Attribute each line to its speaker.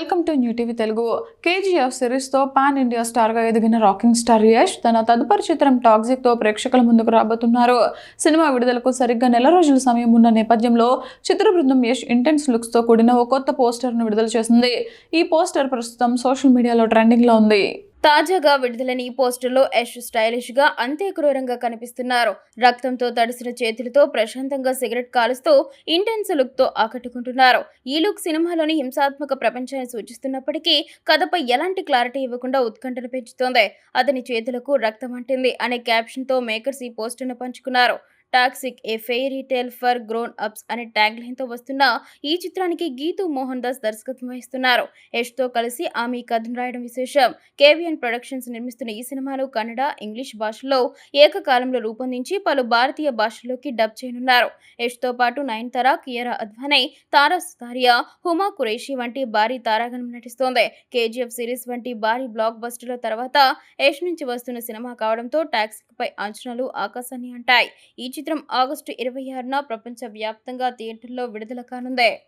Speaker 1: Welcome to new TV Telugu. KGF సిరీస్తో pan India స్టార్గా ఎదిగిన రాకింగ్ స్టార్ యష్ తన తదుపరి చిత్రం టాక్సిక్తో ప్రేక్షకుల ముందుకు రాబోతున్నారు. సినిమా విడుదలకు సరిగ్గా నెల రోజుల సమయం ఉన్న నేపథ్యంలో చిత్ర బృందం యష్ ఇంటెన్స్ లుక్స్తో కూడిన ఓ కొత్త పోస్టర్ను విడుదల చేసింది. ఈ పోస్టర్ ప్రస్తుతం సోషల్ మీడియాలో ట్రెండింగ్లో ఉంది.
Speaker 2: తాజాగా విడుదలైన ఈ పోస్టర్లో యష్ స్టైలిష్ గా అంతే క్రూరంగా కనిపిస్తున్నారు. రక్తంతో తడిసిన చేతులతో ప్రశాంతంగా సిగరెట్ కాలుస్తూ ఇంటెన్స్ లుక్ తో ఆకట్టుకుంటున్నారు. ఈ లుక్ సినిమాలోని హింసాత్మక ప్రపంచాన్ని సూచిస్తున్నప్పటికీ కథపై ఎలాంటి క్లారిటీ ఇవ్వకుండా ఉత్కంఠను పెంచుతోంది. అతని చేతులకు రక్తం అంటింది అనే క్యాప్షన్ తో మేకర్స్ ఈ పోస్టర్ను పంచుకున్నారు. Toxic a fairy tale for grown ups అనే ట్యాగ్ లైన్ తో వస్తున్న ఈ చిత్రానికి గీతూ మోహన్ దాస్ దర్శకత్వం వహిస్తున్నారు. యష్ తో కలిసి ఆమె ఈ కథను రాయడం విశేషం. కేవీఎన్ ప్రొడక్షన్స్ నిర్మిస్తున్న ఈ సినిమాను కన్నడ, ఇంగ్లీష్ భాషల్లో ఏకకాలంలో రూపొందించి పలు భారతీయ భాషల్లోకి డబ్ చేయనున్నారు. యష్ తో పాటు నయనతార, కియారా అద్వానీ, తారా సుతారియా, హుమా ఖురేషీ వంటి భారీ తారాగణం నటిస్తోంది. కేజీఎఫ్ సిరీస్ వంటి భారీ బ్లాక్ బస్టర్ల తర్వాత యష్ నుంచి వస్తున్న సినిమా కావడంతో టాక్సిక్ పై అంచనాలు ఆకాశాన్ని అంటాయి. ఈ చిత్రం ఆగస్టు 26న ప్రపంచ వ్యాప్తంగా థియేటర్లో విడుదల కానుంది.